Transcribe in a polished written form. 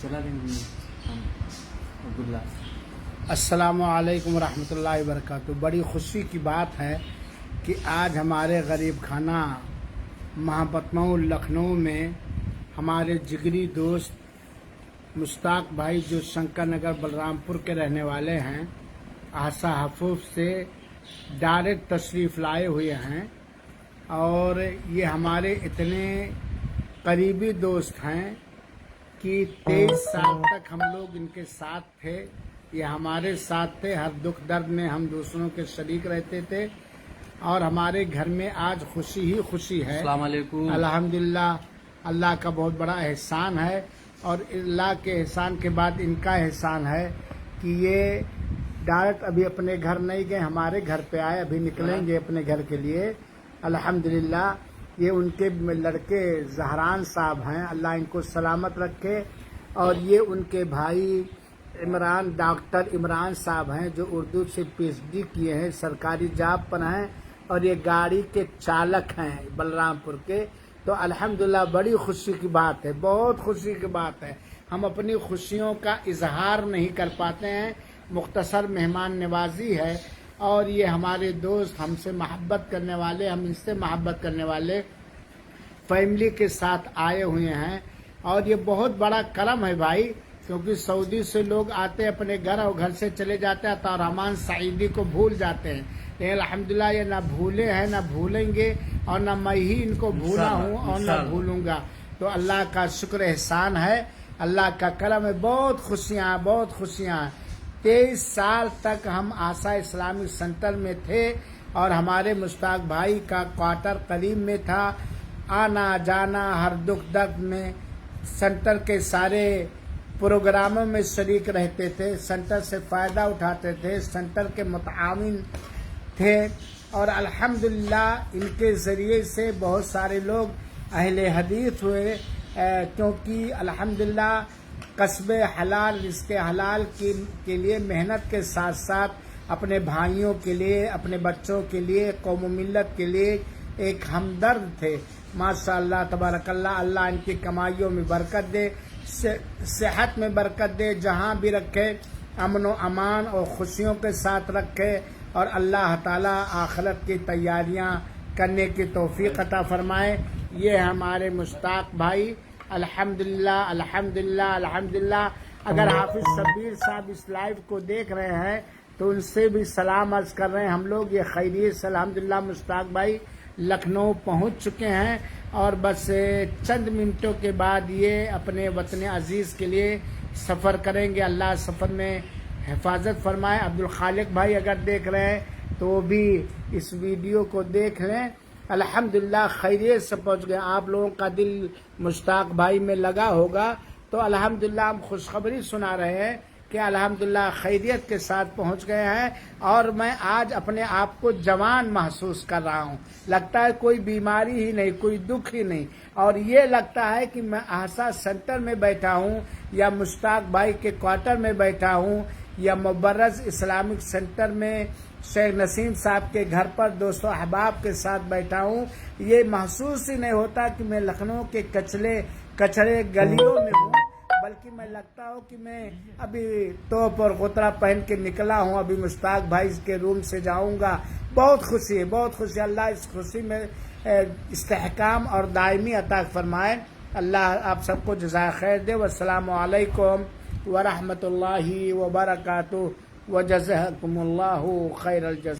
چلا دیں گے عبداللہ. السلام علیکم ورحمۃ اللہ وبرکاتہ. بڑی خوشی کی بات ہے کہ آج ہمارے غریب خانہ مہاپتماؤ لکھنؤ میں ہمارے جگری دوست مشتاق بھائی جو شنکر نگر بلرام پور کے رہنے والے ہیں احسا حفوظ سے ڈائریکٹ تشریف لائے ہوئے ہیں. اور یہ ہمارے اتنے قریبی دوست ہیں کہ 23 سال تک ہم لوگ ان کے ساتھ تھے. یہ ہمارے ساتھ تھے، ہر دکھ درد میں ہم دوسروں کے شریک رہتے تھے اور ہمارے گھر میں آج خوشی ہی خوشی ہے. السلام علیکم. الحمدللہ اللہ کا بہت بڑا احسان ہے اور اللہ کے احسان کے بعد ان کا احسان ہے کہ یہ ڈائریکٹ ابھی اپنے گھر نہیں گئے، ہمارے گھر پہ آئے، ابھی نکلیں گے اپنے گھر کے لیے. الحمدللہ یہ ان کے لڑکے زہران صاحب ہیں، اللہ ان کو سلامت رکھے. اور یہ ان کے بھائی ڈاکٹر عمران صاحب ہیں جو اردو سے PhD کیے ہیں، سرکاری جاب پر ہیں اور یہ گاڑی کے چالک ہیں بلرام پور کے. تو الحمدللہ بڑی خوشی کی بات ہے، بہت خوشی کی بات ہے. ہم اپنی خوشیوں کا اظہار نہیں کر پاتے ہیں، مختصر مہمان نوازی ہے. اور یہ ہمارے دوست ہم سے محبت کرنے والے، ہم ان سے محبت کرنے والے فیملی کے ساتھ آئے ہوئے ہیں. اور یہ بہت بڑا کرم ہے بھائی، کیونکہ سعودی سے لوگ آتے اپنے گھر اور گھر سے چلے جاتے ہیں، عطا الرحمن سعیدی کو بھول جاتے ہیں. لیکن الحمدللہ یہ نہ بھولے ہیں نہ بھولیں گے اور نہ میں ہی ان کو بھولا ہوں اور نہ بھولوں گا. تو اللہ کا شکر احسان ہے، اللہ کا کرم ہے. بہت خوشیاں، بہت خوشیاں. 23 سال تک ہم آسا اسلامک سینٹر میں تھے اور ہمارے مشتاق بھائی کا کوارٹر قریب میں تھا. آنا جانا ہر دکھ درد میں سینٹر کے سارے پروگراموں میں شریک رہتے تھے، سینٹر سے فائدہ اٹھاتے تھے، سینٹر کے متعاون تھے. اور الحمدللہ ان کے ذریعے سے بہت سارے لوگ اہل حدیث ہوئے، کیونکہ الحمدللہ کسب حلال رزق حلال کے لیے محنت کے ساتھ ساتھ اپنے بھائیوں کے لیے، اپنے بچوں کے لیے، قوم و ملت کے لیے ایک ہمدرد تھے. ماشاء اللہ تبارک اللہ. اللہ ان کی کمائیوں میں برکت دے، صحت میں برکت دے، جہاں بھی رکھے امن و امان اور خوشیوں کے ساتھ رکھے. اور اللہ تعالیٰ آخرت کی تیاریاں کرنے کی توفیق عطا فرمائے. یہ ہمارے مشتاق بھائی الحمدللہ الحمدللہ الحمدللہ. اگر حافظ شبیر صاحب اس لائیو کو دیکھ رہے ہیں تو ان سے بھی سلام عرض کر رہے ہیں ہم لوگ. یہ خیریت سے الحمدللہ مشتاق بھائی لکھنؤ پہنچ چکے ہیں اور بس چند منٹوں کے بعد یہ اپنے وطن عزیز کے لیے سفر کریں گے. اللہ سفر میں حفاظت فرمائے. عبدالخالق بھائی اگر دیکھ رہے ہیں تو وہ بھی اس ویڈیو کو دیکھ لیں. الحمدللہ خیریت سے پہنچ گئے. آپ لوگوں کا دل مشتاق بھائی میں لگا ہوگا تو الحمدللہ ہم خوشخبری سنا رہے ہیں کہ الحمدللہ خیریت کے ساتھ پہنچ گئے ہیں. اور میں آج اپنے آپ کو جوان محسوس کر رہا ہوں. لگتا ہے کوئی بیماری ہی نہیں، کوئی دکھ ہی نہیں. اور یہ لگتا ہے کہ میں احسا سینٹر میں بیٹھا ہوں یا مشتاق بھائی کے کوارٹر میں بیٹھا ہوں یا مبرز اسلامک سینٹر میں شیخ نسیم صاحب کے گھر پر دوستو احباب کے ساتھ بیٹھا ہوں. یہ محسوس ہی نہیں ہوتا کہ میں لکھنؤ کے کچڑے گلیوں میں ہوں، بلکہ میں لگتا ہوں کہ میں ابھی توپ اور غترہ پہن کے نکلا ہوں، ابھی مشتاق بھائی کے روم سے جاؤں گا. بہت خوشی ہے، بہت خوشی. اللہ اس خوشی میں استحکام اور دائمی عطا فرمائے. اللہ آپ سب کو جزائے خیر دے. والسلام علیکم ورحمۃ اللہ وبرکاتہ وجزاکم اللہ خیر الجزا.